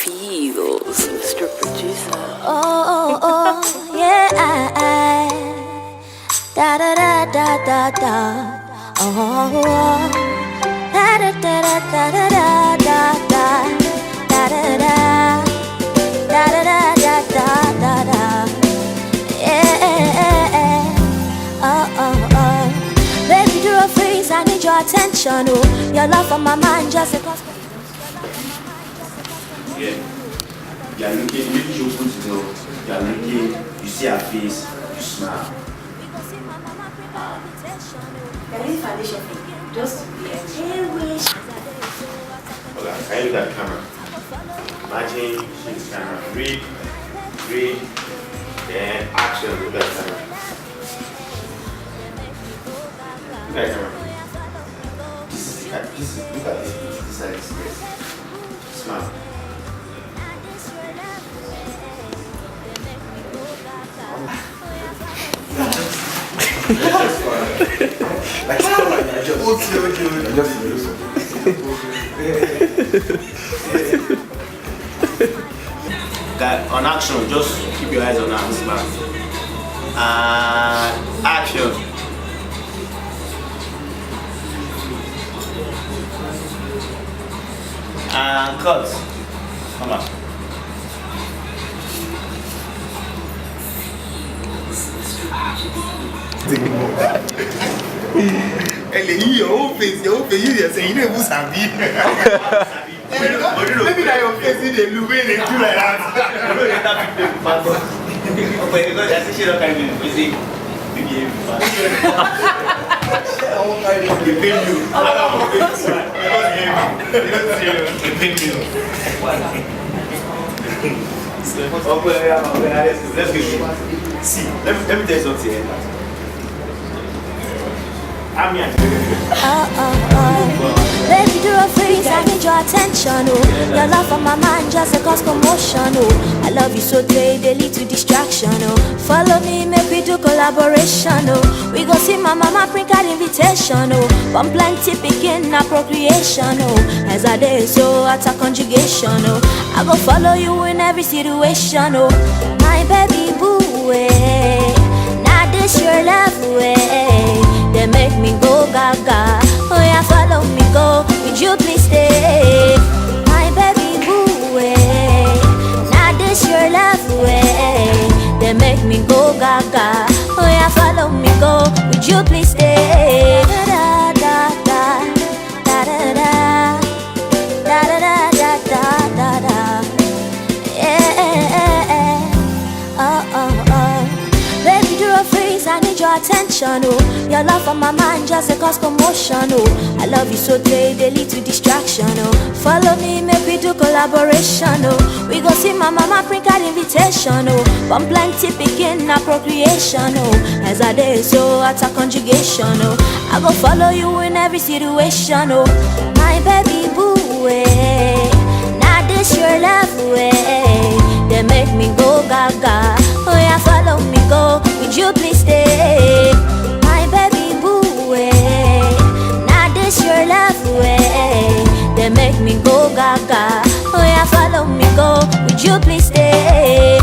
feels, Mr. Producer. Oh, yeah. Da da da da da da. Oh, da da da da da da da da da da da da da da da da. Yeah. Oh. Baby, do a freeze. I need your attention. Oh, your love for my mind just a cause. Yeah. You are looking, maybe you open to know, you are looking, you see her face, you smile. Can I use foundation for you? Just to be a wish. Okay, can you look at the camera? Imagine you see the camera. Read, then action, look at the camera. Look at the camera. Look at this side, yes. Smile. That on action, just keep your eyes on her and smile. Action. And cut. Come on. Your whole face, you are saying you never sabi. Maybe that your face is the look when they do like that. Let's go. See, let me tell you something. Baby, do a freeze, I need your attention, oh. Your love for my mind just a cause commotion, oh. I love you so they lead to distraction, oh. Follow me, make we do collaboration, oh. We go see my mama print card invitation, oh. But plenty begin na procreation, oh. As I day so at a conjugation, oh. I go follow you in every situation, oh. My baby boo, eh. Now this your love, eh. They make me go gaga. Oh yeah, follow me, go. Would you please stay? My baby boo, eh. Now this your love, eh. They make me go gaga. Oh yeah, follow me, go. Would you please stay? Da da da da da da da da da da da da. Yeah. Oh. Baby, do a freeze, I need your attention, oh. Your love for my mind just a cause commotion, oh. I love you so they lead to distraction, oh. Follow me, make we do collaboration, oh. We go see my mama print card invitation, oh. But plenty begin na procreation, oh. As I day so at a conjugation, oh. I go follow you in every situation, oh. My baby boo, eh. Now this your love, eh. They make me go gaga. Oh yeah, follow me, go. Would you please stay? My baby boo, eh. Now this your love, eh. They make me go gaga. Oh yeah, follow me, go. Would you please stay?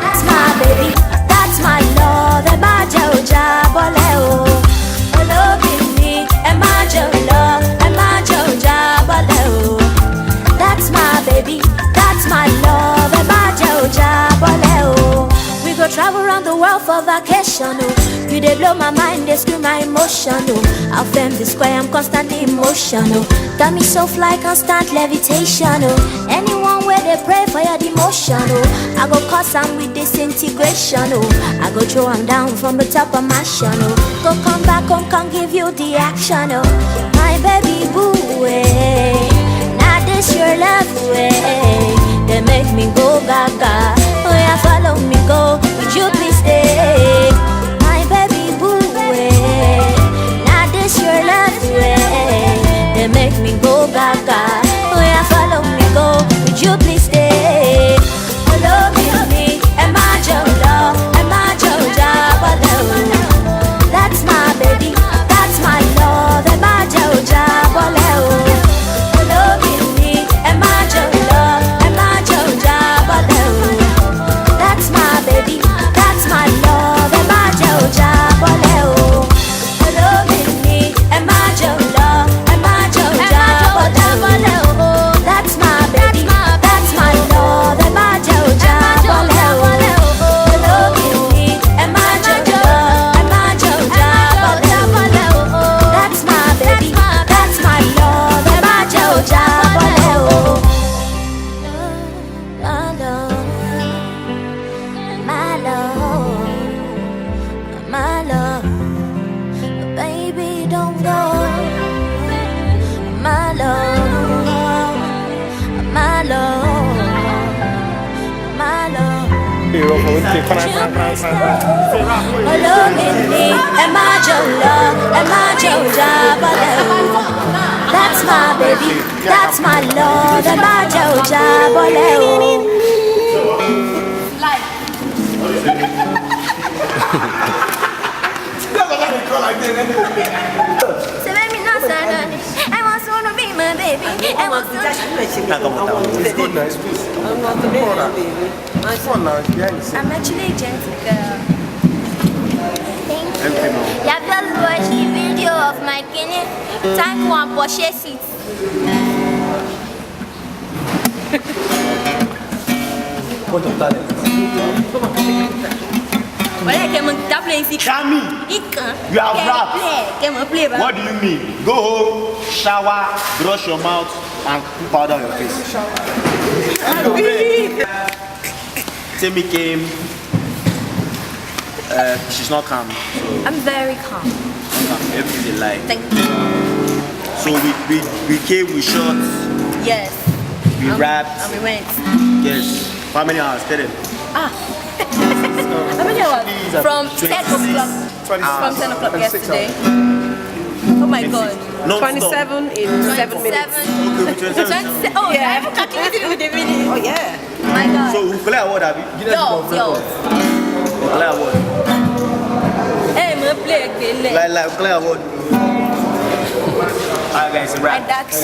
That's my baby, that's my love. That's my baby, that's my love. We go travel around the world for vacation, oh. You they blow my mind, they scream my emotion, oh. I'll fame the square, I'm constantly emotional. Got me so fly, constant levitation, oh. Anyone where they pray for your demotion, oh. I go cause I'm with disintegration, oh. I go throw them down from the top of my channel. Go come back home, come give you the action, oh. My baby boo, eh. Now this your love, eh. They make me go gaga. Oh yeah, follow me, go. Would you please stay? My baby boo, eh. Now this your love, eh. They make me go gaga. Oh yeah, follow me, go. Would you please stay? Follow me, am I Jojo? Am I Jojo? That's my baby, that's my love. Am I Jojo? Olomini, Emajola, Emajola, Boleo. That's my baby, that's my love, Emajola, Boleo. So let me know, son. I want someone to be my baby. I want someone. It's good now, it's good. I'm actually a gentle girl. Thank you. You have just watched the video of my kidney. Time for a Porsche seat. Point of talent. Shami, you have rap. What do you mean? Go home, shower, brush your mouth, and put powder on your face. Temi came. She's not calm. So I'm very calm. everything's a lie. Thank you. So we came, we shot, Yes. we rapped. And we went. Yes. How many hours? Tell them. How many hours? From 10 o'clock. From 10 o'clock yesterday. Oh my god. No, 27 in 7 minutes. 27. Oh yeah, I'm calculating with the minute. Oh yeah. My god. So we play award, Abby. Yo. We play award. Hey, me play again. Like play award. Alright guys, a wrap. And that's